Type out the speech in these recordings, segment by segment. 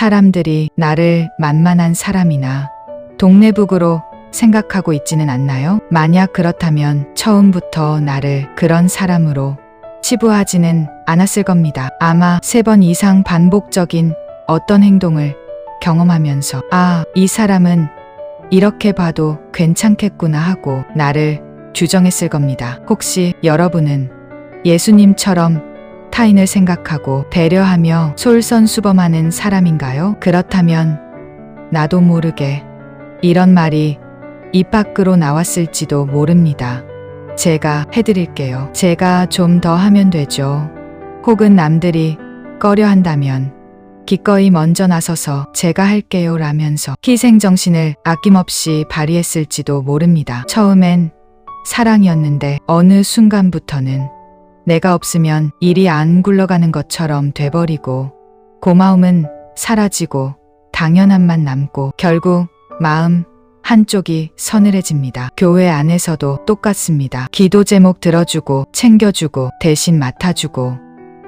사람들이 나를 만만한 사람이나 동네북으로 생각하고 있지는 않나요? 만약 그렇다면 처음부터 나를 그런 사람으로 치부하지는 않았을 겁니다. 아마 3번 이상 반복적인 어떤 행동을 경험하면서 이 사람은 이렇게 봐도 괜찮겠구나 하고 나를 규정했을 겁니다. 혹시 여러분은 예수님처럼 타인을 생각하고 배려하며 솔선수범하는 사람인가요? 그렇다면 나도 모르게 이런 말이 입 밖으로 나왔을지도 모릅니다. 제가 해드릴게요. 제가 좀 더 하면 되죠. 혹은 남들이 꺼려 한다면 기꺼이 먼저 나서서 제가 할게요 라면서 희생정신을 아낌없이 발휘했을지도 모릅니다. 처음엔 사랑이었는데 어느 순간부터는 내가 없으면 일이 안 굴러가는 것처럼 돼버리고 고마움은 사라지고 당연함만 남고 결국 마음 한쪽이 서늘해집니다. 교회 안에서도 똑같습니다. 기도 제목 들어주고 챙겨주고 대신 맡아주고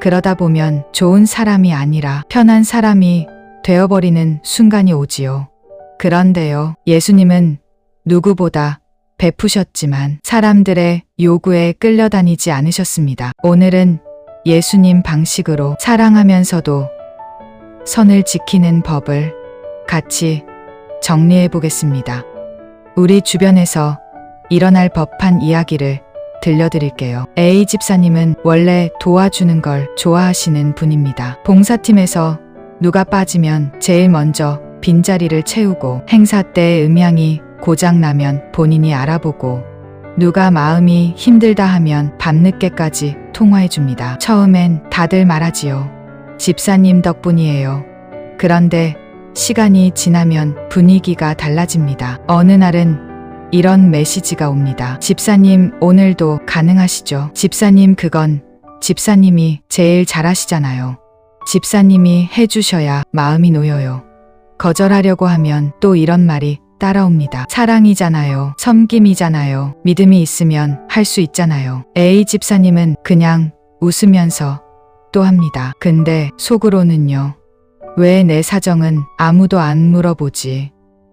그러다 보면 좋은 사람이 아니라 편한 사람이 되어버리는 순간이 오지요. 그런데요, 예수님은 누구보다 베푸셨지만 사람들의 요구에 끌려다니지 않으셨습니다. 오늘은 예수님 방식으로 사랑하면서도 선을 지키는 법을 같이 정리해 보겠습니다. 우리 주변에서 일어날 법한 이야기를 들려드릴게요. A 집사님은 원래 도와주는 걸 좋아하시는 분입니다. 봉사팀에서 누가 빠지면 제일 먼저 빈자리를 채우고 행사 때 음향이 고장나면 본인이 알아보고 누가 마음이 힘들다 하면 밤늦게까지 통화해줍니다. 처음엔 다들 말하지요. 집사님 덕분이에요. 그런데 시간이 지나면 분위기가 달라집니다. 어느 날은 이런 메시지가 옵니다. 집사님 오늘도 가능하시죠? 집사님 그건 집사님이 제일 잘하시잖아요. 집사님이 해주셔야 마음이 놓여요. 거절하려고 하면 또 이런 말이 따라옵니다. 사랑이잖아요. 섬김이잖아요. 믿음이 있으면 할 수 있잖아요. A 집사님은 그냥 웃으면서 또 합니다. 근데 속으로는요. 왜 내 사정은 아무도 안 물어보지?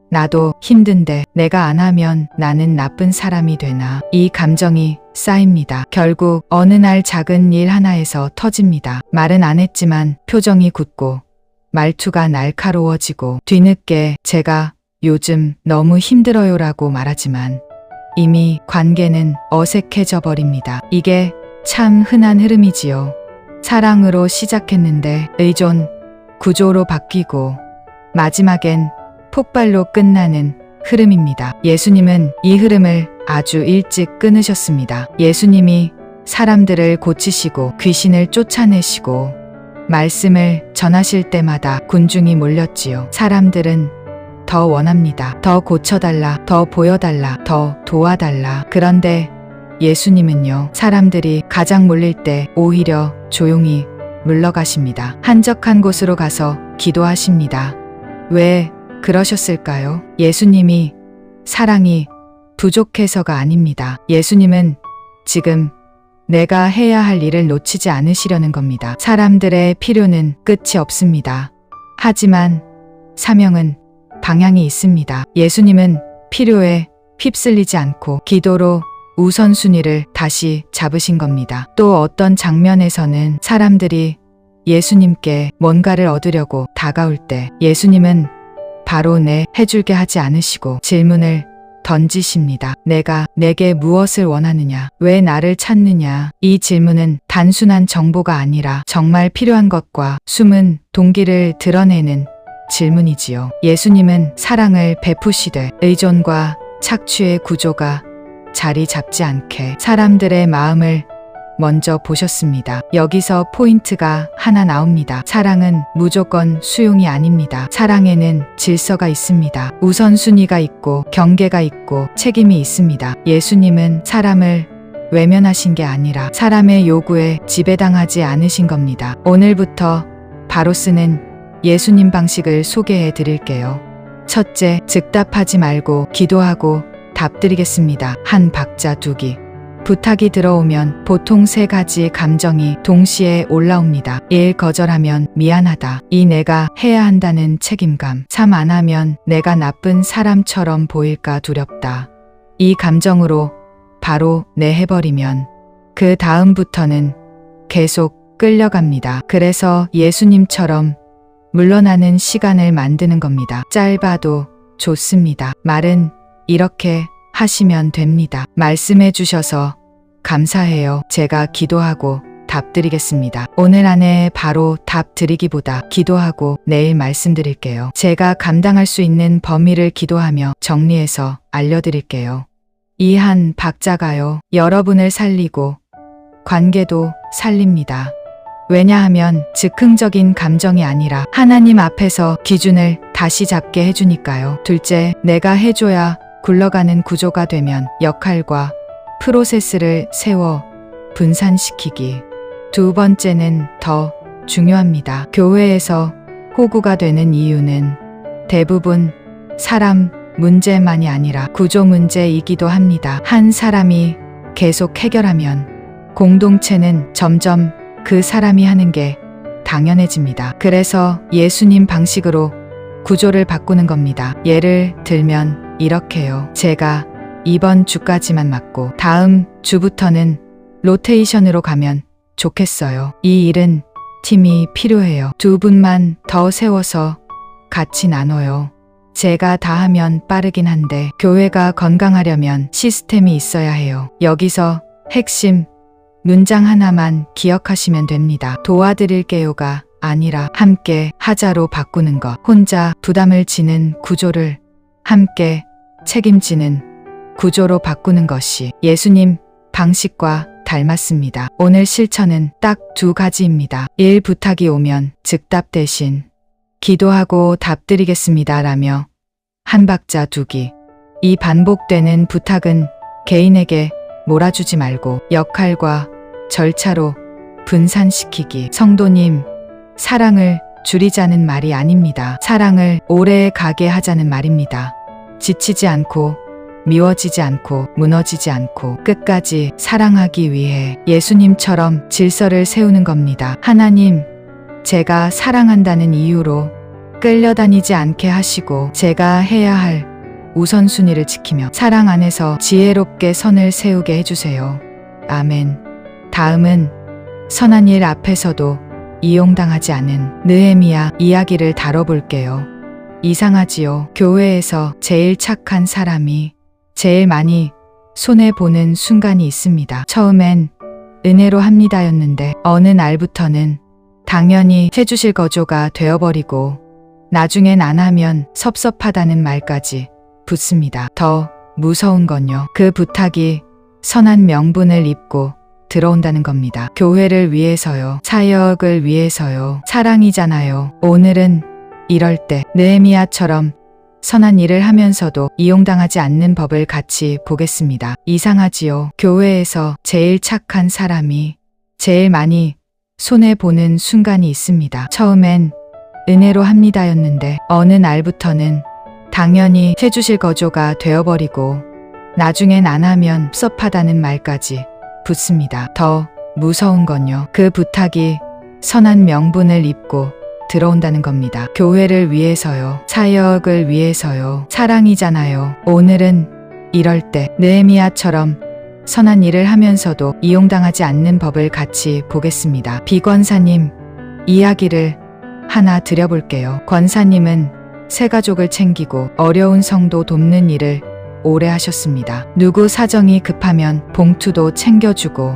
나도 힘든데 내가 안 하면 나는 나쁜 사람이 되나? 이 감정이 쌓입니다. 결국 어느 날 작은 일 하나에서 터집니다. 말은 안 했지만 표정이 굳고 말투가 날카로워지고 뒤늦게 제가 요즘 너무 힘들어요라고 말하지만 이미 관계는 어색해져 버립니다. 이게 참 흔한 흐름이지요. 사랑으로 시작했는데 의존, 구조로 바뀌고 마지막엔 폭발로 끝나는 흐름입니다. 예수님은 이 흐름을 아주 일찍 끊으셨습니다. 예수님이 사람들을 고치시고 귀신을 쫓아내시고 말씀을 전하실 때마다 군중이 몰렸지요. 사람들은 더 원합니다. 더 고쳐달라, 더 보여달라, 더 도와달라. 그런데 예수님은요, 사람들이 가장 몰릴 때 오히려 조용히 물러가십니다. 한적한 곳으로 가서 기도하십니다. 왜 그러셨을까요? 예수님이 사랑이 부족해서가 아닙니다. 예수님은 지금 내가 해야 할 일을 놓치지 않으시려는 겁니다. 사람들의 필요는 끝이 없습니다. 하지만 사명은 방향이 있습니다. 예수님은 필요에 휩쓸리지 않고 기도로 우선순위를 다시 잡으신 겁니다. 또 어떤 장면에서는 사람들이 예수님께 뭔가를 얻으려고 다가올 때 예수님은 바로 네 해줄게 하지 않으시고 질문을 던지십니다. 내게 무엇을 원하느냐? 왜 나를 찾느냐? 이 질문은 단순한 정보가 아니라 정말 필요한 것과 숨은 동기를 드러내는 질문이지요. 예수님은 사랑을 베푸시되 의존과 착취의 구조가 자리 잡지 않게 사람들의 마음을 먼저 보셨습니다. 여기서 포인트가 하나 나옵니다. 사랑은 무조건 수용이 아닙니다. 사랑에는 질서가 있습니다. 우선순위가 있고 경계가 있고 책임이 있습니다. 예수님은 사람을 외면하신 게 아니라 사람의 요구에 지배당하지 않으신 겁니다. 오늘부터 바로 쓰는 예수님 방식을 소개해 드릴게요. 첫째, 즉답하지 말고 기도하고 답드리겠습니다. 한 박자 두기. 부탁이 들어오면 보통 세 가지 감정이 동시에 올라옵니다. 1. 거절하면 미안하다. 2. 내가 해야 한다는 책임감. 3. 안 하면 내가 나쁜 사람처럼 보일까 두렵다. 이 감정으로 바로 네 해버리면 그 다음부터는 계속 끌려갑니다. 그래서 예수님처럼 물러나는 시간을 만드는 겁니다. 짧아도 좋습니다. 말은 이렇게 하시면 됩니다. 말씀해 주셔서 감사해요. 제가 기도하고 답 드리겠습니다. 오늘 안에 바로 답 드리기보다 기도하고 내일 말씀드릴게요. 제가 감당할 수 있는 범위를 기도하며 정리해서 알려드릴게요. 이 한 박자가요. 여러분을 살리고 관계도 살립니다. 왜냐하면 즉흥적인 감정이 아니라 하나님 앞에서 기준을 다시 잡게 해주니까요. 둘째, 내가 해줘야 굴러가는 구조가 되면 역할과 프로세스를 세워 분산시키기. 두 번째는 더 중요합니다. 교회에서 호구가 되는 이유는 대부분 사람 문제만이 아니라 구조 문제이기도 합니다. 한 사람이 계속 해결하면 공동체는 점점 그 사람이 하는 게 당연해집니다. 그래서 예수님 방식으로 구조를 바꾸는 겁니다. 예를 들면 이렇게요. 제가 이번 주까지만 맡고 다음 주부터는 로테이션으로 가면 좋겠어요. 이 일은 팀이 필요해요. 두 분만 더 세워서 같이 나눠요. 제가 다 하면 빠르긴 한데 교회가 건강하려면 시스템이 있어야 해요. 여기서 핵심 문장 하나만 기억하시면 됩니다. 도와드릴게요가 아니라 함께 하자로 바꾸는 것. 혼자 부담을 지는 구조를 함께 책임지는 구조로 바꾸는 것이 예수님 방식과 닮았습니다. 오늘 실천은 딱 두 가지입니다. 1. 부탁이 오면 즉답 대신 기도하고 답 드리겠습니다 라며 한 박자 두기. 이 반복되는 부탁은 개인에게 몰아주지 말고 역할과 절차로 분산시키기. 성도님, 사랑을 줄이자는 말이 아닙니다. 사랑을 오래 가게 하자는 말입니다. 지치지 않고 미워지지 않고 무너지지 않고 끝까지 사랑하기 위해 예수님처럼 질서를 세우는 겁니다. 하나님, 제가 사랑한다는 이유로 끌려다니지 않게 하시고 제가 해야 할 우선순위를 지키며 사랑 안에서 지혜롭게 선을 세우게 해주세요. 아멘. 다음은 선한 일 앞에서도 이용당하지 않은 느헤미야 이야기를 다뤄볼게요. 이상하지요. 교회에서 제일 착한 사람이 제일 많이 손해보는 순간이 있습니다. 처음엔 은혜로 합니다였는데 어느 날부터는 당연히 해주실 거죠가 되어버리고 나중엔 안 하면 섭섭하다는 말까지 붙습니다. 더 무서운 건요. 그 부탁이 선한 명분을 입고 들어온다는 겁니다. 교회를 위해서요. 사역을 위해서요. 사랑이잖아요. 오늘은 이럴 때 느헤미야처럼 선한 일을 하면서도 이용당하지 않는 법을 같이 보겠습니다. 이상하지요. 교회에서 제일 착한 사람이 제일 많이 손해보는 순간이 있습니다. 처음엔 은혜로 합니다였는데 어느 날부터는 당연히 해주실 거죠가 되어버리고 나중엔 안 하면 섭섭하다는 말까지 붙습니다. 더 무서운 건요. 그 부탁이 선한 명분을 입고 들어온다는 겁니다. 교회를 위해서요. 사역을 위해서요. 사랑이잖아요. 오늘은 이럴 때 느헤미야처럼 선한 일을 하면서도 이용당하지 않는 법을 같이 보겠습니다. 비권사님 이야기를 하나 드려볼게요. 권사님은 새 가족을 챙기고 어려운 성도 돕는 일을 오래 하셨습니다. 누구 사정이 급하면 봉투도 챙겨주고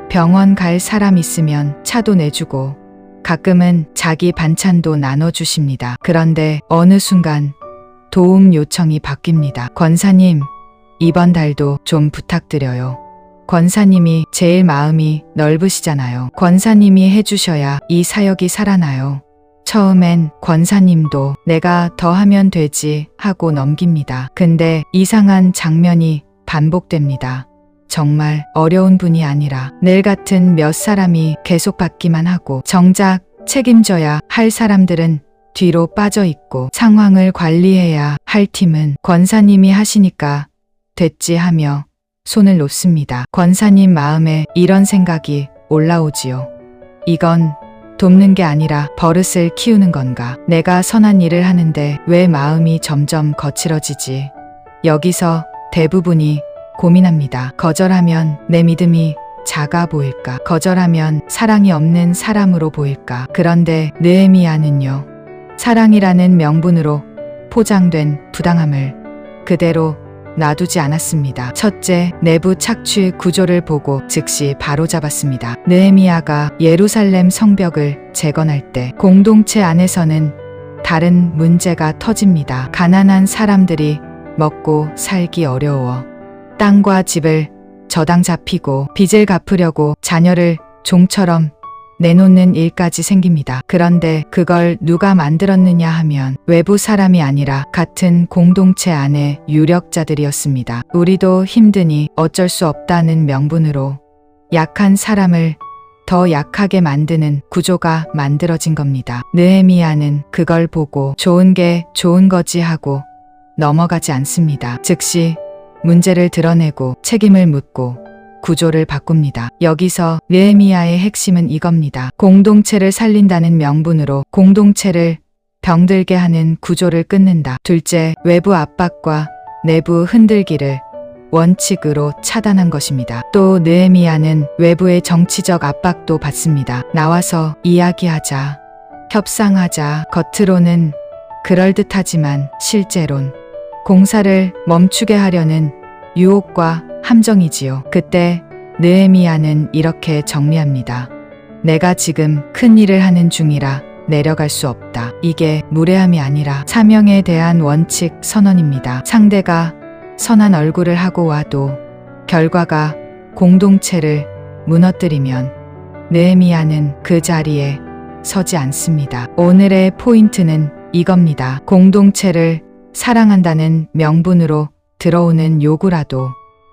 병원 갈 사람 있으면 차도 내주고 가끔은 자기 반찬도 나눠주십니다. 그런데 어느 순간 도움 요청이 바뀝니다. 권사님, 이번 달도 좀 부탁드려요. 권사님이 제일 마음이 넓으시잖아요. 권사님이 해주셔야 이 사역이 살아나요. 처음엔 권사님도 내가 더 하면 되지 하고 넘깁니다. 근데 이상한 장면이 반복됩니다. 정말 어려운 분이 아니라 늘 같은 몇 사람이 계속 받기만 하고 정작 책임져야 할 사람들은 뒤로 빠져 있고 상황을 관리해야 할 팀은 권사님이 하시니까 됐지 하며 손을 놓습니다. 권사님 마음에 이런 생각이 올라오지요. 이건 돕는 게 아니라 버릇을 키우는 건가? 내가 선한 일을 하는데 왜 마음이 점점 거칠어지지? 여기서 대부분이 고민합니다. 거절하면 내 믿음이 작아 보일까? 거절하면 사랑이 없는 사람으로 보일까? 그런데 느헤미야는요, 사랑이라는 명분으로 포장된 부당함을 그대로 놔두지 않았습니다. 첫째, 내부 착취 구조를 보고 즉시 바로잡았습니다. 느헤미야가 예루살렘 성벽을 재건할 때 공동체 안에서는 다른 문제가 터집니다. 가난한 사람들이 먹고 살기 어려워 땅과 집을 저당 잡히고 빚을 갚으려고 자녀를 종처럼 내놓는 일까지 생깁니다. 그런데 그걸 누가 만들었느냐 하면 외부 사람이 아니라 같은 공동체 안의 유력자들이었습니다. 우리도 힘드니 어쩔 수 없다는 명분으로 약한 사람을 더 약하게 만드는 구조가 만들어진 겁니다. 느헤미야는 그걸 보고 좋은 게 좋은 거지 하고 넘어가지 않습니다. 즉시 문제를 드러내고 책임을 묻고 구조를 바꿉니다. 여기서 느헤미야의 핵심은 이겁니다. 공동체를 살린다는 명분으로 공동체를 병들게 하는 구조를 끊는다. 둘째, 외부 압박과 내부 흔들기를 원칙으로 차단한 것입니다. 또 느헤미야는 외부의 정치적 압박도 받습니다. 나와서 이야기하자, 협상하자. 겉으로는 그럴듯하지만 실제론 공사를 멈추게 하려는 유혹과 함정이지요. 그때 느헤미야는 이렇게 정리합니다. 내가 지금 큰 일을 하는 중이라 내려갈 수 없다. 이게 무례함이 아니라 사명에 대한 원칙 선언입니다. 상대가 선한 얼굴을 하고 와도 결과가 공동체를 무너뜨리면 느헤미야는 그 자리에 서지 않습니다. 오늘의 포인트는 이겁니다. 공동체를 사랑한다는 명분으로 들어오는 요구라도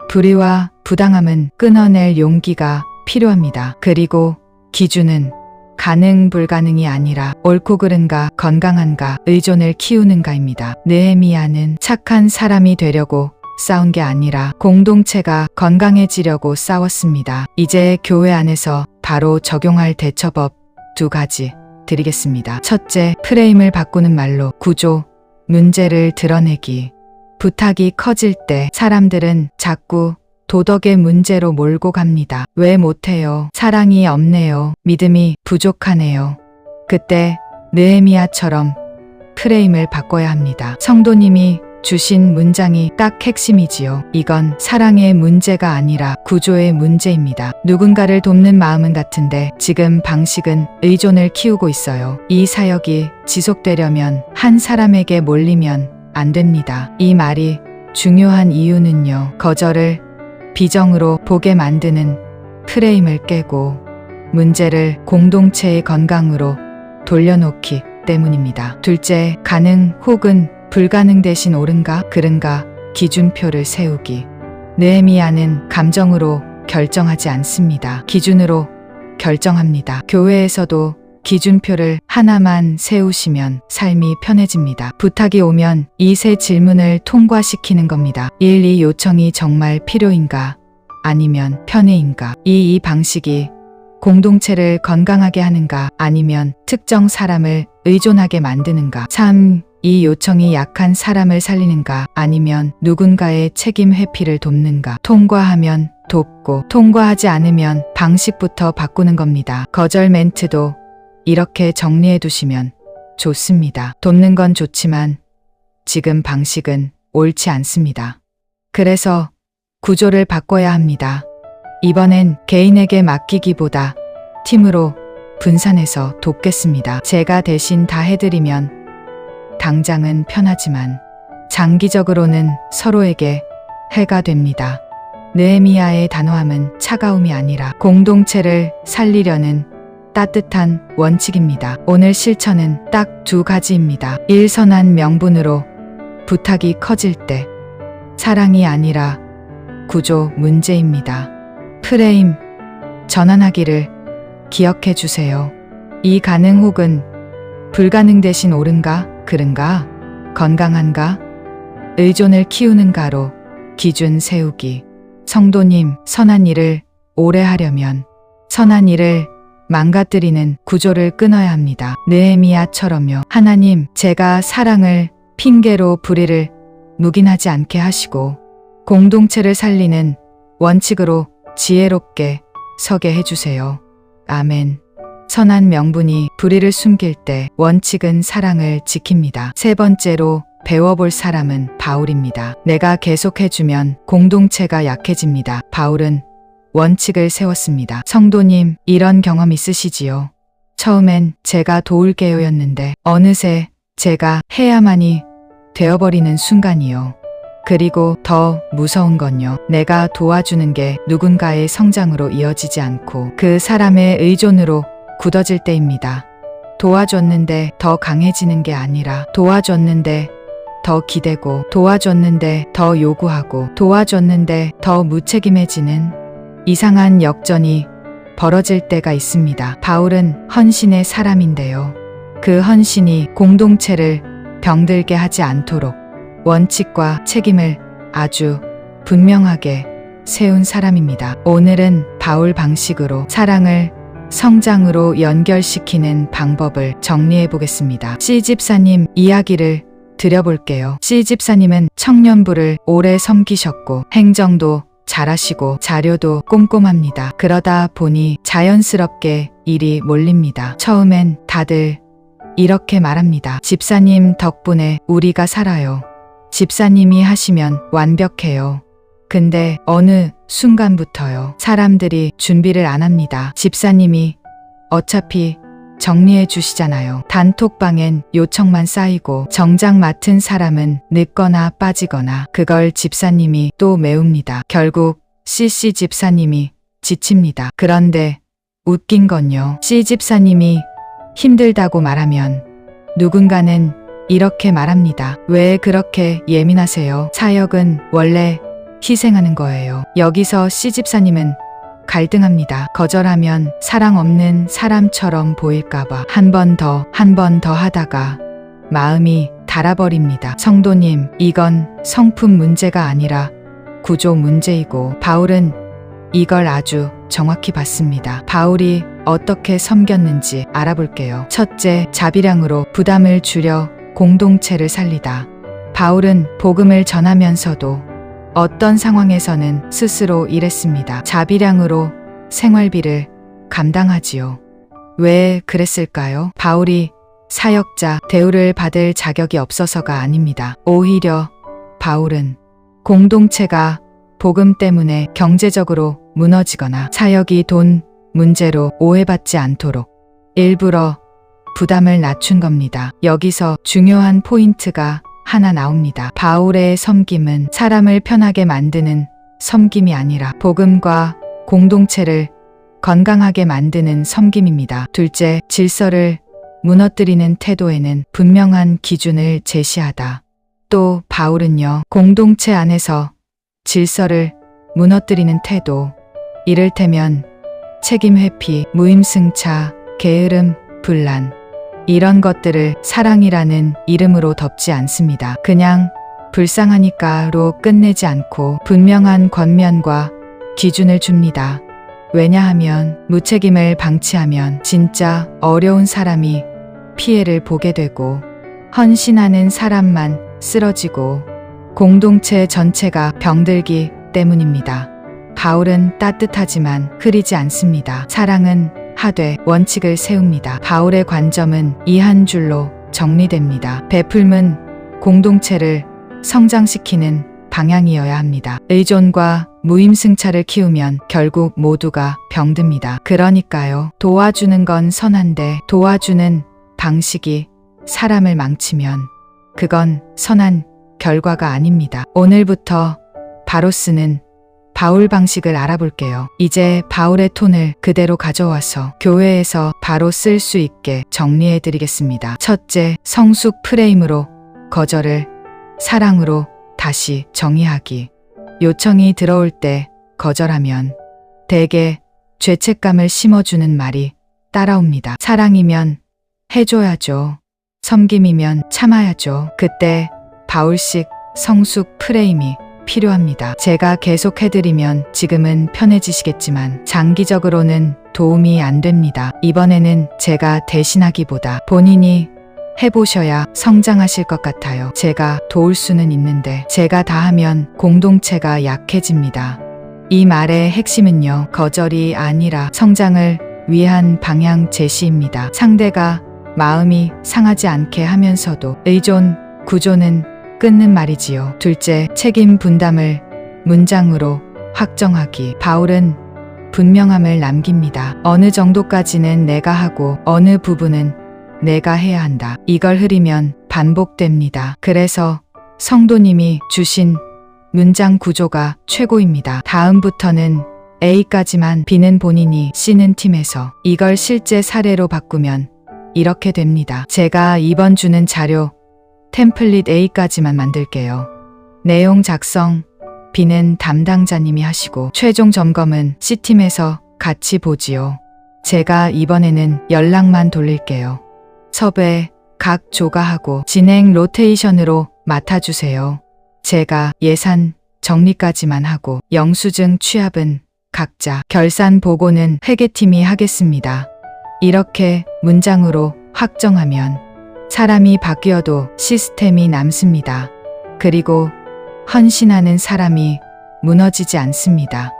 불의와 부당함은 끊어낼 용기가 필요합니다. 그리고 기준은 가능 불가능이 아니라 옳고 그른가 건강한가 의존을 키우는가입니다. 느헤미야는 착한 사람이 되려고 싸운 게 아니라 공동체가 건강해지려고 싸웠습니다. 이제 교회 안에서 바로 적용할 대처법 2가지 드리겠습니다. 첫째, 프레임을 바꾸는 말로 구조, 문제를 드러내기. 부탁이 커질 때 사람들은 자꾸 도덕의 문제로 몰고 갑니다. 왜 못해요? 사랑이 없네요. 믿음이 부족하네요. 그때 느헤미야처럼 프레임을 바꿔야 합니다. 성도님이 주신 문장이 딱 핵심이지요. 이건 사랑의 문제가 아니라 구조의 문제입니다. 누군가를 돕는 마음은 같은데 지금 방식은 의존을 키우고 있어요. 이 사역이 지속되려면 한 사람에게 몰리면 안 됩니다. 이 말이 중요한 이유는요. 거절을 비정으로 보게 만드는 프레임을 깨고 문제를 공동체의 건강으로 돌려놓기 때문입니다. 둘째, 가능 혹은 불가능 대신 옳은가 그른가 기준표를 세우기. 느헤미야는 감정으로 결정하지 않습니다. 기준으로 결정합니다. 교회에서도 기준표를 하나만 세우시면 삶이 편해집니다. 부탁이 오면 이 세 질문을 통과시키는 겁니다. 1. 이 요청이 정말 필요인가? 아니면 편의인가? 2. 이 방식이 공동체를 건강하게 하는가? 아니면 특정 사람을 의존하게 만드는가? 3. 이 요청이 약한 사람을 살리는가? 아니면 누군가의 책임 회피를 돕는가? 통과하면 돕고 통과하지 않으면 방식부터 바꾸는 겁니다. 거절 멘트도 이렇게 정리해 두시면 좋습니다. 돕는 건 좋지만 지금 방식은 옳지 않습니다. 그래서 구조를 바꿔야 합니다. 이번엔 개인에게 맡기기보다 팀으로 분산해서 돕겠습니다. 제가 대신 다 해드리면 당장은 편하지만 장기적으로는 서로에게 해가 됩니다. 느헤미야의 단호함은 차가움이 아니라 공동체를 살리려는 따뜻한 원칙입니다. 오늘 실천은 딱 2가지입니다. 1. 선한 명분으로 부탁이 커질 때 사랑이 아니라 구조 문제입니다. 프레임 전환하기를 기억해 주세요. 2. 가능 혹은 불가능 대신 옳은가 그른가 건강한가 의존을 키우는가로 기준 세우기. 성도님, 선한 일을 오래 하려면 선한 일을 망가뜨리는 구조를 끊어야 합니다. 느헤미야처럼요. 하나님, 제가 사랑을 핑계로 불의를 묵인하지 않게 하시고 공동체를 살리는 원칙으로 지혜롭게 서게 해주세요. 아멘. 선한 명분이 불의를 숨길 때 원칙은 사랑을 지킵니다. 세 번째로 배워볼 사람은 바울입니다. 내가 계속해주면 공동체가 약해집니다. 바울은 원칙을 세웠습니다. 성도님, 이런 경험 있으시지요? 처음엔 제가 도울게요였는데 어느새 제가 해야만이 되어버리는 순간이요. 그리고 더 무서운 건요. 내가 도와주는 게 누군가의 성장으로 이어지지 않고 그 사람의 의존으로 굳어질 때입니다. 도와줬는데 더 강해지는 게 아니라 도와줬는데 더 기대고 도와줬는데 더 요구하고 도와줬는데 더 무책임해지는 이상한 역전이 벌어질 때가 있습니다. 바울은 헌신의 사람인데요. 그 헌신이 공동체를 병들게 하지 않도록 원칙과 책임을 아주 분명하게 세운 사람입니다. 오늘은 바울 방식으로 사랑을 성장으로 연결시키는 방법을 정리해 보겠습니다. C 집사님 이야기를 드려볼게요. C 집사님은 청년부를 오래 섬기셨고 행정도 잘하시고 자료도 꼼꼼합니다. 그러다 보니 자연스럽게 일이 몰립니다. 처음엔 다들 이렇게 말합니다. 집사님 덕분에 우리가 살아요. 집사님이 하시면 완벽해요. 근데 어느 순간부터요. 사람들이 준비를 안 합니다. 집사님이 어차피 정리해 주시잖아요. 단톡방엔 요청만 쌓이고 정작 맡은 사람은 늦거나 빠지거나 그걸 집사님이 또 메웁니다. 결국 CC 집사님이 지칩니다. 그런데 웃긴 건요. C 집사님이 힘들다고 말하면 누군가는 이렇게 말합니다. 왜 그렇게 예민하세요? 사역은 원래 희생하는 거예요. 여기서 C 집사님은 갈등합니다. 거절하면 사랑 없는 사람처럼 보일까봐 한 번 더 하다가 마음이 닳아버립니다. 성도님, 이건 성품 문제가 아니라 구조 문제이고 바울은 이걸 아주 정확히 봤습니다. 바울이 어떻게 섬겼는지 알아볼게요. 첫째, 자비량으로 부담을 줄여 공동체를 살리다. 바울은 복음을 전하면서도 어떤 상황에서는 스스로 일했습니다. 자비량으로 생활비를 감당하지요. 왜 그랬을까요? 바울이 사역자 대우를 받을 자격이 없어서가 아닙니다. 오히려 바울은 공동체가 복음 때문에 경제적으로 무너지거나 사역이 돈 문제로 오해받지 않도록 일부러 부담을 낮춘 겁니다. 여기서 중요한 포인트가 하나 나옵니다. 바울의 섬김은 사람을 편하게 만드는 섬김이 아니라 복음과 공동체를 건강하게 만드는 섬김입니다. 둘째, 질서를 무너뜨리는 태도에는 분명한 기준을 제시하다. 또 바울은요, 공동체 안에서 질서를 무너뜨리는 태도, 이를테면 책임 회피, 무임승차, 게으름, 분란, 이런 것들을 사랑이라는 이름으로 덮지 않습니다. 그냥 불쌍하니까로 끝내지 않고 분명한 권면과 기준을 줍니다. 왜냐하면 무책임을 방치하면 진짜 어려운 사람이 피해를 보게 되고 헌신하는 사람만 쓰러지고 공동체 전체가 병들기 때문입니다. 바울은 따뜻하지만 흐리지 않습니다. 사랑은 하되 원칙을 세웁니다. 바울의 관점은 이 한 줄로 정리됩니다. 베풀음은 공동체를 성장시키는 방향이어야 합니다. 의존과 무임승차를 키우면 결국 모두가 병듭니다. 그러니까요. 도와주는 건 선한데 도와주는 방식이 사람을 망치면 그건 선한 결과가 아닙니다. 오늘부터 바로 쓰는 바울 방식을 알아볼게요. 이제 바울의 톤을 그대로 가져와서 교회에서 바로 쓸 수 있게 정리해 드리겠습니다. 첫째, 성숙 프레임으로 거절을 사랑으로 다시 정의하기. 요청이 들어올 때 거절하면 대개 죄책감을 심어주는 말이 따라옵니다. 사랑이면 해줘야죠. 섬김이면 참아야죠. 그때 바울식 성숙 프레임이 필요합니다. 제가 계속 해드리면 지금은 편해지시겠지만 장기적으로는 도움이 안 됩니다. 이번에는 제가 대신하기보다 본인이 해보셔야 성장하실 것 같아요. 제가 도울 수는 있는데 제가 다 하면 공동체가 약해집니다. 이 말의 핵심은요, 거절이 아니라 성장을 위한 방향 제시입니다. 상대가 마음이 상하지 않게 하면서도 의존 구조는 끊는 말이지요. 둘째, 책임 분담을 문장으로 확정하기. 바울은 분명함을 남깁니다. 어느 정도까지는 내가 하고 어느 부분은 내가 해야 한다. 이걸 흐리면 반복됩니다. 그래서 성도님이 주신 문장 구조가 최고입니다. 다음부터는 A까지만, B는 본인이, C는 팀에서. 이걸 실제 사례로 바꾸면 이렇게 됩니다. 제가 이번 주는 자료 템플릿 A까지만 만들게요. 내용 작성 B는 담당자님이 하시고 최종 점검은 C팀에서 같이 보지요. 제가 이번에는 연락만 돌릴게요. 섭외 각 조가 하고 진행 로테이션으로 맡아주세요. 제가 예산 정리까지만 하고 영수증 취합은 각자, 결산 보고는 회계팀이 하겠습니다. 이렇게 문장으로 확정하면 사람이 바뀌어도 시스템이 남습니다. 그리고 헌신하는 사람이 무너지지 않습니다.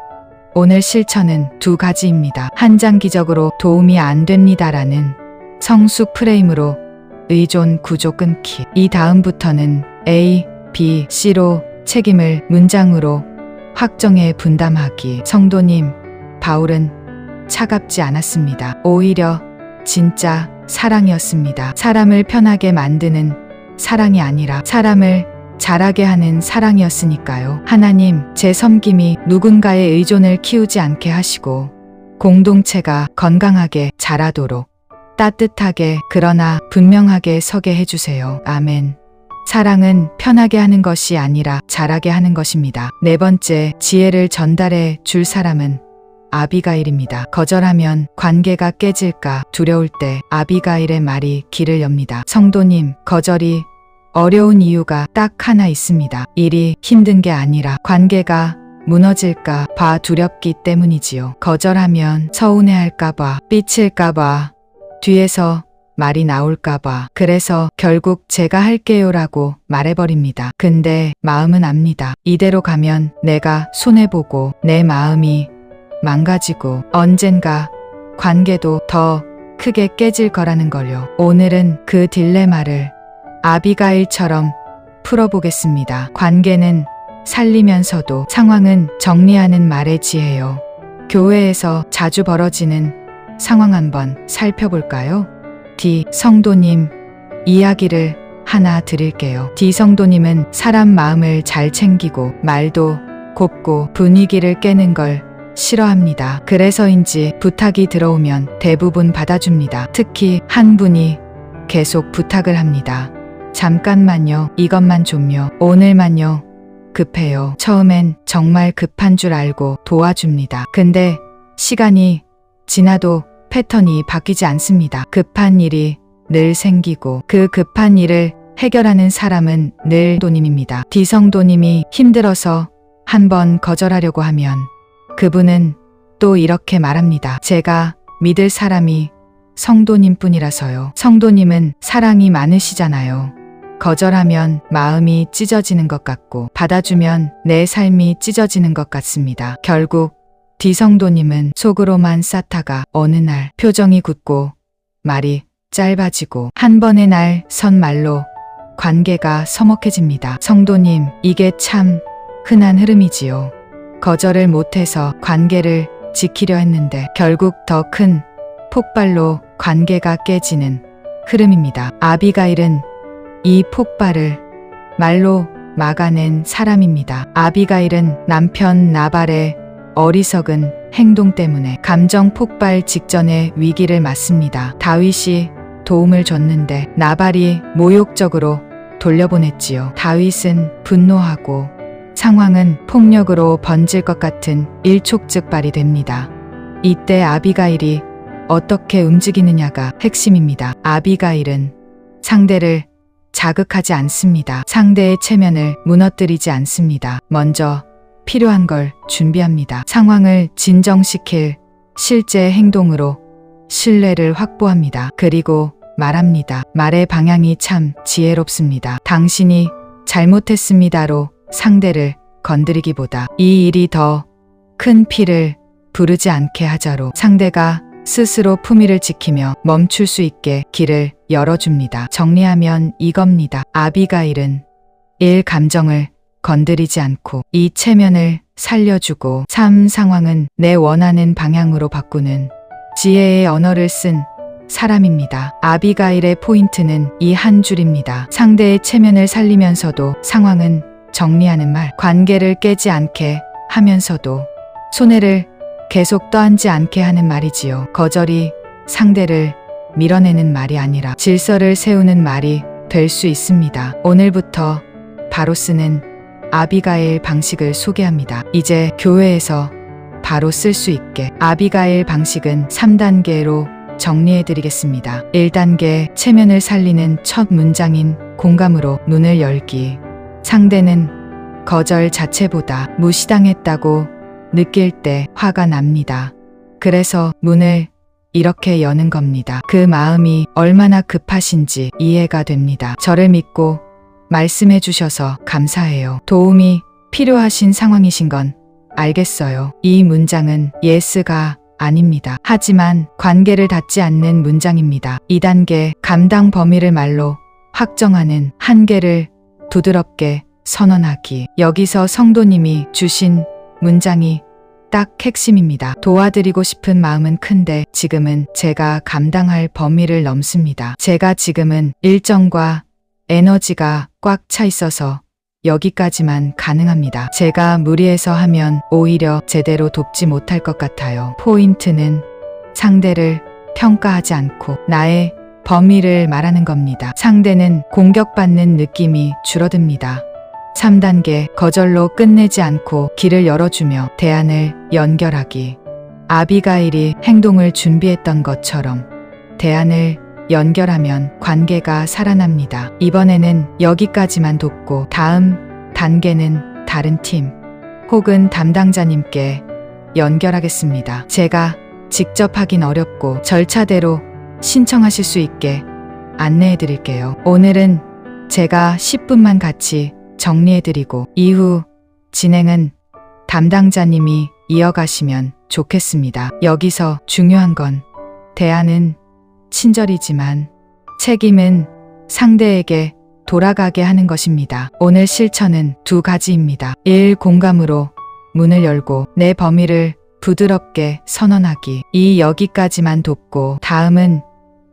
오늘 실천은 두 가지입니다. 한장기적으로 도움이 안 됩니다라는 성숙 프레임으로 의존 구조 끊기. 이 다음부터는 A, B, C로 책임을 문장으로 확정해 분담하기. 성도님, 바울은 차갑지 않았습니다. 오히려 진짜 사랑이었습니다. 사람을 편하게 만드는 사랑이 아니라 사람을 잘하게 하는 사랑이었으니까요. 하나님, 제 섬김이 누군가의 의존을 키우지 않게 하시고 공동체가 건강하게 자라도록 따뜻하게 그러나 분명하게 서게 해주세요. 아멘. 사랑은 편하게 하는 것이 아니라 잘하게 하는 것입니다. 네 번째, 지혜를 전달해 줄 사람은 아비가일입니다. 거절하면 관계가 깨질까 두려울 때 아비가일의 말이 길을 엽니다. 성도님, 거절이 어려운 이유가 딱 하나 있습니다. 일이 힘든 게 아니라 관계가 무너질까 봐 두렵기 때문이지요. 거절하면 서운해할까봐, 삐칠까봐, 뒤에서 말이 나올까봐. 그래서 결국 제가 할게요라고 말해버립니다. 근데 마음은 압니다. 이대로 가면 내가 손해보고 내 마음이 망가지고 언젠가 관계도 더 크게 깨질 거라는 걸요. 오늘은 그 딜레마를 아비가일처럼 풀어보겠습니다. 관계는 살리면서도 상황은 정리하는 말의 지혜요. 교회에서 자주 벌어지는 상황 한번 살펴볼까요? D. 성도님, 이야기를 하나 드릴게요. D. 성도님은 사람 마음을 잘 챙기고 말도 곱고 분위기를 깨는 걸 싫어합니다. 그래서인지 부탁이 들어오면 대부분 받아줍니다. 특히 한 분이 계속 부탁을 합니다. 잠깐만요. 이것만 좀요. 오늘만요. 급해요. 처음엔 정말 급한 줄 알고 도와줍니다. 근데 시간이 지나도 패턴이 바뀌지 않습니다. 급한 일이 늘 생기고 그 급한 일을 해결하는 사람은 늘 도님입니다. 디성도님이 힘들어서 한번 거절하려고 하면 그분은 또 이렇게 말합니다. 제가 믿을 사람이 성도님뿐이라서요. 성도님은 사랑이 많으시잖아요. 거절하면 마음이 찢어지는 것 같고 받아주면 내 삶이 찢어지는 것 같습니다. 결국 디성도님은 속으로만 쌓다가 어느 날 표정이 굳고 말이 짧아지고 한 번의 날 선 말로 관계가 서먹해집니다. 성도님, 이게 참 흔한 흐름이지요. 거절을 못해서 관계를 지키려 했는데 결국 더 큰 폭발로 관계가 깨지는 흐름입니다. 아비가일은 이 폭발을 말로 막아낸 사람입니다. 아비가일은 남편 나발의 어리석은 행동 때문에 감정 폭발 직전에 위기를 맞습니다. 다윗이 도움을 줬는데 나발이 모욕적으로 돌려보냈지요. 다윗은 분노하고 상황은 폭력으로 번질 것 같은 일촉즉발이 됩니다. 이때 아비가일이 어떻게 움직이느냐가 핵심입니다. 아비가일은 상대를 자극하지 않습니다. 상대의 체면을 무너뜨리지 않습니다. 먼저 필요한 걸 준비합니다. 상황을 진정시킬 실제 행동으로 신뢰를 확보합니다. 그리고 말합니다. 말의 방향이 참 지혜롭습니다. 당신이 잘못했습니다로 상대를 건드리기보다 이 일이 더 큰 피를 부르지 않게 하자로 상대가 스스로 품위를 지키며 멈출 수 있게 길을 열어줍니다. 정리하면 이겁니다. 아비가일은 감정을 건드리지 않고 이 체면을 살려주고 상황은 내 원하는 방향으로 바꾸는 지혜의 언어를 쓴 사람입니다. 아비가일의 포인트는 이 한 줄입니다. 상대의 체면을 살리면서도 상황은 정리하는 말, 관계를 깨지 않게 하면서도 손해를 계속 떠안지 않게 하는 말이지요. 거절이 상대를 밀어내는 말이 아니라 질서를 세우는 말이 될 수 있습니다. 오늘부터 바로 쓰는 아비가일 방식을 소개합니다. 이제 교회에서 바로 쓸 수 있게 아비가일 방식은 3단계로 정리해드리겠습니다. 1단계 체면을 살리는 첫 문장인 공감으로 문을 열기. 상대는 거절 자체보다 무시당했다고 느낄 때 화가 납니다. 그래서 문을 이렇게 여는 겁니다. 그 마음이 얼마나 급하신지 이해가 됩니다. 저를 믿고 말씀해 주셔서 감사해요. 도움이 필요하신 상황이신 건 알겠어요. 이 문장은 예스가 아닙니다. 하지만 관계를 닫지 않는 문장입니다. 2단계 감당 범위를 말로 확정하는 한계를 부드럽게 선언하기. 여기서 성도님이 주신 문장이 딱 핵심입니다. 도와드리고 싶은 마음은 큰데 지금은 제가 감당할 범위를 넘습니다. 제가 지금은 일정과 에너지가 꽉 차 있어서 여기까지만 가능합니다. 제가 무리해서 하면 오히려 제대로 돕지 못할 것 같아요. 포인트는 상대를 평가하지 않고 나의 범위를 말하는 겁니다. 상대는 공격받는 느낌이 줄어듭니다. 3단계 거절로 끝내지 않고 길을 열어주며 대안을 연결하기. 아비가일이 행동을 준비했던 것처럼 대안을 연결하면 관계가 살아납니다. 이번에는 여기까지만 돕고 다음 단계는 다른 팀 혹은 담당자님께 연결하겠습니다. 제가 직접 하긴 어렵고 절차대로 신청하실 수 있게 안내해 드릴게요. 오늘은 제가 10분만 같이 정리해드리고 이후 진행은 담당자님이 이어가시면 좋겠습니다. 여기서 중요한 건 대안은 친절이지만 책임은 상대에게 돌아가게 하는 것입니다. 오늘 실천은 2가지입니다. 1. 공감으로 문을 열고 내 범위를 부드럽게 선언하기. 2. 여기까지만 돕고 다음은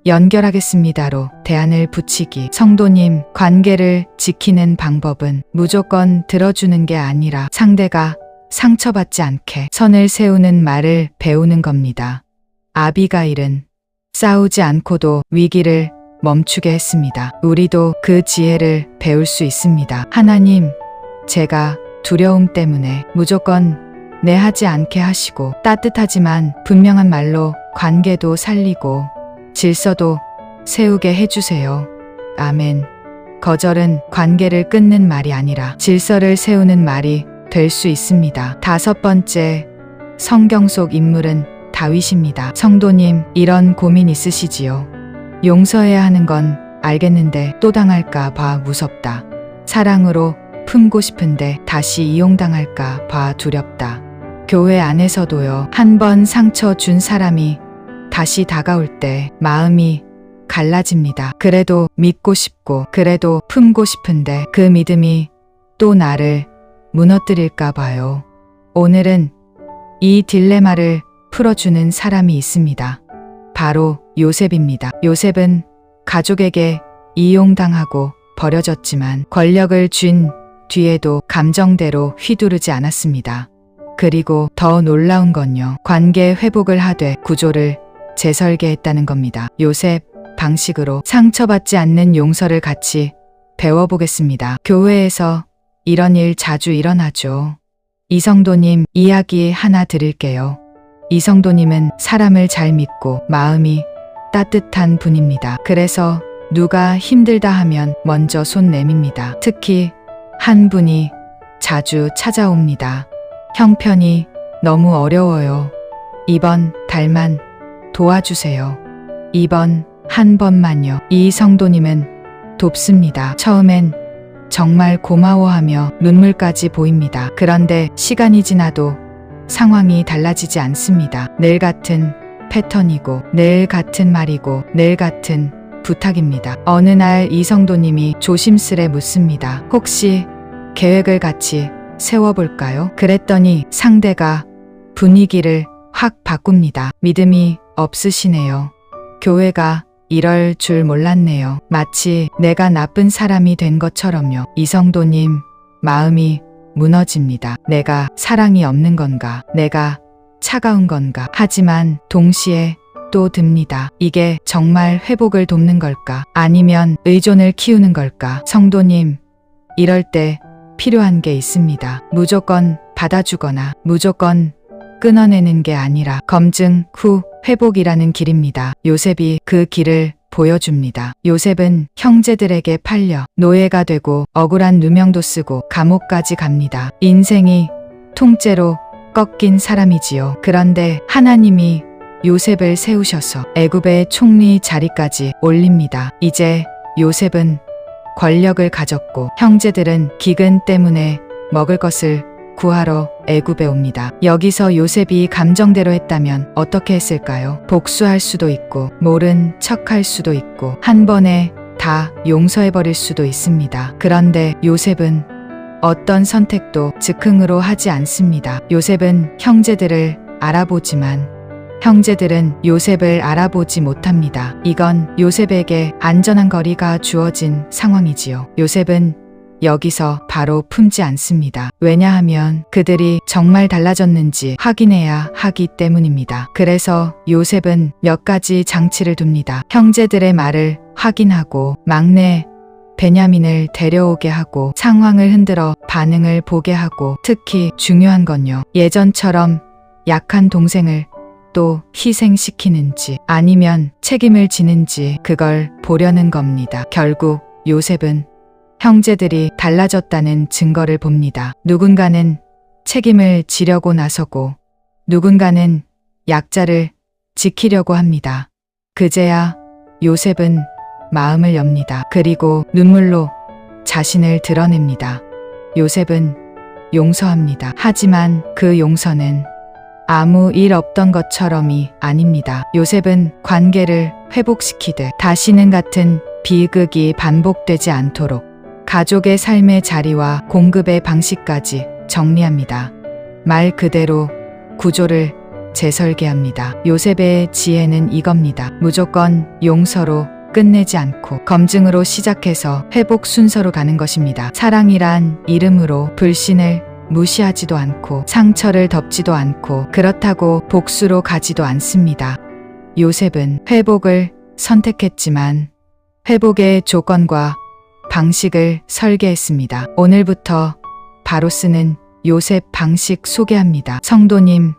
연결하겠습니다로 대안을 붙이기. 성도님, 관계를 지키는 방법은 무조건 들어주는 게 아니라 상대가 상처받지 않게 선을 세우는 말을 배우는 겁니다. 아비가일은 싸우지 않고도 위기를 멈추게 했습니다. 우리도 그 지혜를 배울 수 있습니다. 하나님, 제가 두려움 때문에 무조건 네 하지 않게 하시고 따뜻하지만 분명한 말로 관계도 살리고 질서도 세우게 해주세요. 아멘. 거절은 관계를 끊는 말이 아니라 질서를 세우는 말이 될 수 있습니다. 5번째, 성경 속 인물은 다윗입니다. 성도님, 이런 고민 있으시지요? 용서해야 하는 건 알겠는데 또 당할까 봐 무섭다. 사랑으로 품고 싶은데 다시 이용당할까 봐 두렵다. 교회 안에서도요. 한 번 상처 준 사람이 다시 다가올 때 마음이 갈라집니다. 그래도 믿고 싶고 그래도 품고 싶은데 그 믿음이 또 나를 무너뜨릴까 봐요. 오늘은 이 딜레마를 풀어주는 사람이 있습니다. 바로 요셉입니다. 요셉은 가족에게 이용당하고 버려졌지만 권력을 쥔 뒤에도 감정대로 휘두르지 않았습니다. 그리고 더 놀라운 건요. 관계 회복을 하되 구조를 재설계했다는 겁니다. 요셉 방식으로 상처받지 않는 용서를 같이 배워보겠습니다. 교회에서 이런 일 자주 일어나죠. 이성도님, 이야기 하나 드릴게요. 이성도님은 사람을 잘 믿고 마음이 따뜻한 분입니다. 그래서 누가 힘들다 하면 먼저 손 내밉니다. 특히 한 분이 자주 찾아옵니다. 형편이 너무 어려워요. 이번 달만 도와주세요. 이번 한 번만요. 이 성도님은 돕습니다. 처음엔 정말 고마워하며 눈물까지 보입니다. 그런데 시간이 지나도 상황이 달라지지 않습니다. 늘 같은 패턴이고 늘 같은 말이고 늘 같은 부탁입니다. 어느 날 이 성도님이 조심스레 묻습니다. 혹시 계획을 같이 세워볼까요? 그랬더니 상대가 분위기를 확 바꿉니다. 믿음이 없으시네요. 교회가 이럴 줄 몰랐네요. 마치 내가 나쁜 사람이 된 것처럼요. 이 성도님 마음이 무너집니다. 내가 사랑이 없는 건가? 내가 차가운 건가? 하지만 동시에 또 듭니다. 이게 정말 회복을 돕는 걸까? 아니면 의존을 키우는 걸까? 성도님, 이럴 때 필요한 게 있습니다. 무조건 받아주거나 무조건 끊어내는 게 아니라 검증 후 회복이라는 길입니다. 요셉이 그 길을 보여줍니다. 요셉은 형제들에게 팔려 노예가 되고 억울한 누명도 쓰고 감옥까지 갑니다. 인생이 통째로 꺾인 사람이지요. 그런데 하나님이 요셉을 세우셔서 애굽의 총리 자리까지 올립니다. 이제 요셉은 권력을 가졌고 형제들은 기근 때문에 먹을 것을 구하러 애굽에 옵니다. 여기서 요셉이 감정대로 했다면 어떻게 했을까요? 복수할 수도 있고 모른 척할 수도 있고 한 번에 다 용서해버릴 수도 있습니다. 그런데 요셉은 어떤 선택도 즉흥으로 하지 않습니다. 요셉은 형제들을 알아보지만 형제들은 요셉을 알아보지 못합니다. 이건 요셉에게 안전한 거리가 주어진 상황이지요. 요셉은 여기서 바로 품지 않습니다. 왜냐하면 그들이 정말 달라졌는지 확인해야 하기 때문입니다. 그래서 요셉은 몇 가지 장치를 둡니다. 형제들의 말을 확인하고 막내 베냐민을 데려오게 하고 상황을 흔들어 반응을 보게 하고 특히 중요한 건요. 예전처럼 약한 동생을 또 희생시키는지 아니면 책임을 지는지 그걸 보려는 겁니다. 결국 요셉은 형제들이 달라졌다는 증거를 봅니다. 누군가는 책임을 지려고 나서고 누군가는 약자를 지키려고 합니다. 그제야 요셉은 마음을 엽니다. 그리고 눈물로 자신을 드러냅니다. 요셉은 용서합니다. 하지만 그 용서는 아무 일 없던 것처럼이 아닙니다. 요셉은 관계를 회복시키듯 다시는 같은 비극이 반복되지 않도록 가족의 삶의 자리와 공급의 방식까지 정리합니다. 말 그대로 구조를 재설계합니다. 요셉의 지혜는 이겁니다. 무조건 용서로 끝내지 않고 검증으로 시작해서 회복 순서로 가는 것입니다. 사랑이란 이름으로 불신을 무시하지도 않고 상처를 덮지도 않고 그렇다고 복수로 가지도 않습니다. 요셉은 회복을 선택했지만 회복의 조건과 방식을 설계했습니다. 오늘부터 바로 쓰는 요셉 방식 소개합니다. 성도님,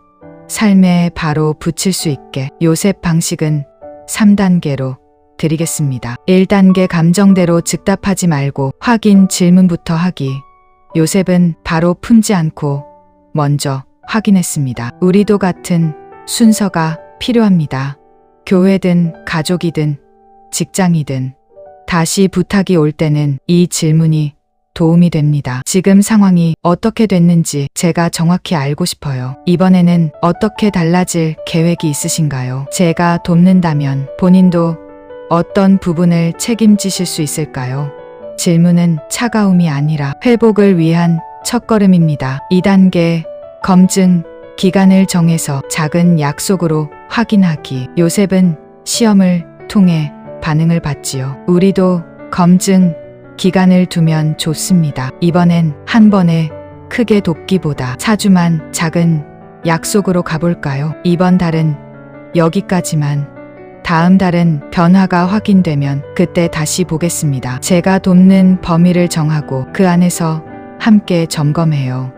삶에 바로 붙일 수 있게 요셉 방식은 3단계로 드리겠습니다. 1단계 감정대로 즉답하지 말고 확인 질문부터 하기. 요셉은 바로 품지 않고 먼저 확인했습니다. 우리도 같은 순서가 필요합니다. 교회든 가족이든 직장이든 다시 부탁이 올 때는 이 질문이 도움이 됩니다. 지금 상황이 어떻게 됐는지 제가 정확히 알고 싶어요. 이번에는 어떻게 달라질 계획이 있으신가요? 제가 돕는다면 본인도 어떤 부분을 책임지실 수 있을까요? 질문은 차가움이 아니라 회복을 위한 첫걸음입니다. 2단계 검증 기간을 정해서 작은 약속으로 확인하기. 요셉은 시험을 통해 반응을 봤지요. 우리도 검증 기간을 두면 좋습니다. 이번엔 한 번에 크게 돕기보다 사주만 작은 약속으로 가볼까요? 이번 달은 여기까지만. 다음 달은 변화가 확인되면 그때 다시 보겠습니다. 제가 돕는 범위를 정하고 그 안에서 함께 점검해요.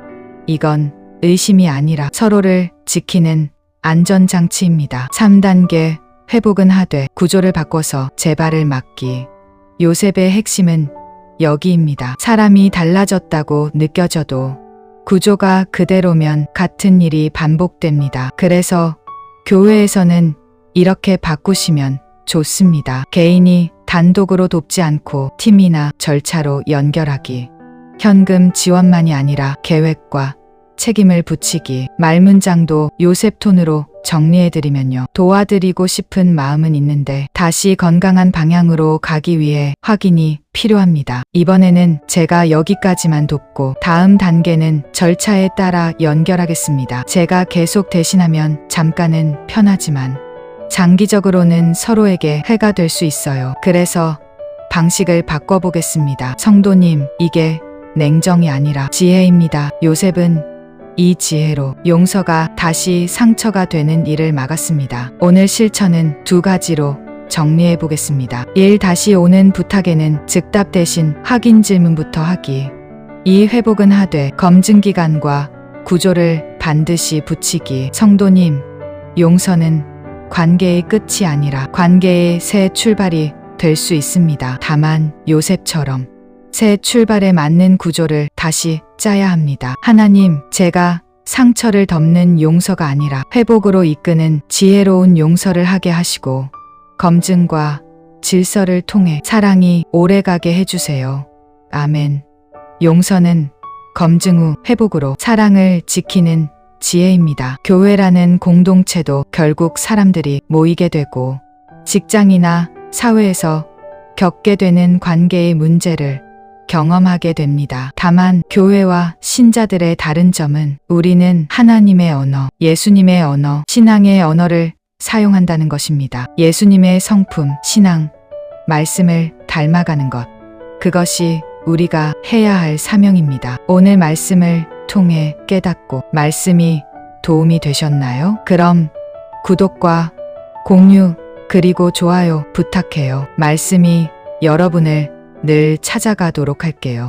이건 의심이 아니라 서로를 지키는 안전장치입니다. 3단계 회복은 하되 구조를 바꿔서 재발을 막기. 요셉의 핵심은 여기입니다. 사람이 달라졌다고 느껴져도 구조가 그대로면 같은 일이 반복됩니다. 그래서 교회에서는 이렇게 바꾸시면 좋습니다. 개인이 단독으로 돕지 않고 팀이나 절차로 연결하기. 현금 지원만이 아니라 계획과 책임을 붙이기. 말문장도 요셉 톤으로 정리해드리면요. 도와드리고 싶은 마음은 있는데 다시 건강한 방향으로 가기 위해 확인이 필요합니다. 이번에는 제가 여기까지만 돕고 다음 단계는 절차에 따라 연결하겠습니다. 제가 계속 대신하면 잠깐은 편하지만 장기적으로는 서로에게 해가 될 수 있어요. 그래서 방식을 바꿔보겠습니다. 성도님, 이게 냉정이 아니라 지혜입니다. 요셉은 이 지혜로 용서가 다시 상처가 되는 일을 막았습니다. 오늘 실천은 두 가지로 정리해 보겠습니다. 1. 다시 오는 부탁에는 즉답 대신 확인 질문부터 하기. 2. 회복은 하되 검증기간과 구조를 반드시 붙이기. 성도님, 용서는 관계의 끝이 아니라 관계의 새 출발이 될 수 있습니다. 다만 요셉처럼 새 출발에 맞는 구조를 다시 짜야 합니다. 하나님, 제가 상처를 덮는 용서가 아니라 회복으로 이끄는 지혜로운 용서를 하게 하시고 검증과 질서를 통해 사랑이 오래가게 해주세요. 아멘. 용서는 검증 후 회복으로 사랑을 지키는 지혜입니다. 교회라는 공동체도 결국 사람들이 모이게 되고 직장이나 사회에서 겪게 되는 관계의 문제를 경험하게 됩니다. 다만 교회와 신자들의 다른 점은 우리는 하나님의 언어, 예수님의 언어, 신앙의 언어를 사용한다는 것입니다. 예수님의 성품, 신앙, 말씀을 닮아가는 것. 그것이 우리가 해야 할 사명입니다. 오늘 말씀을 통해 깨닫고 말씀이 도움이 되셨나요? 그럼 구독과 공유 그리고 좋아요 부탁해요. 말씀이 여러분을 늘 찾아가도록 할게요.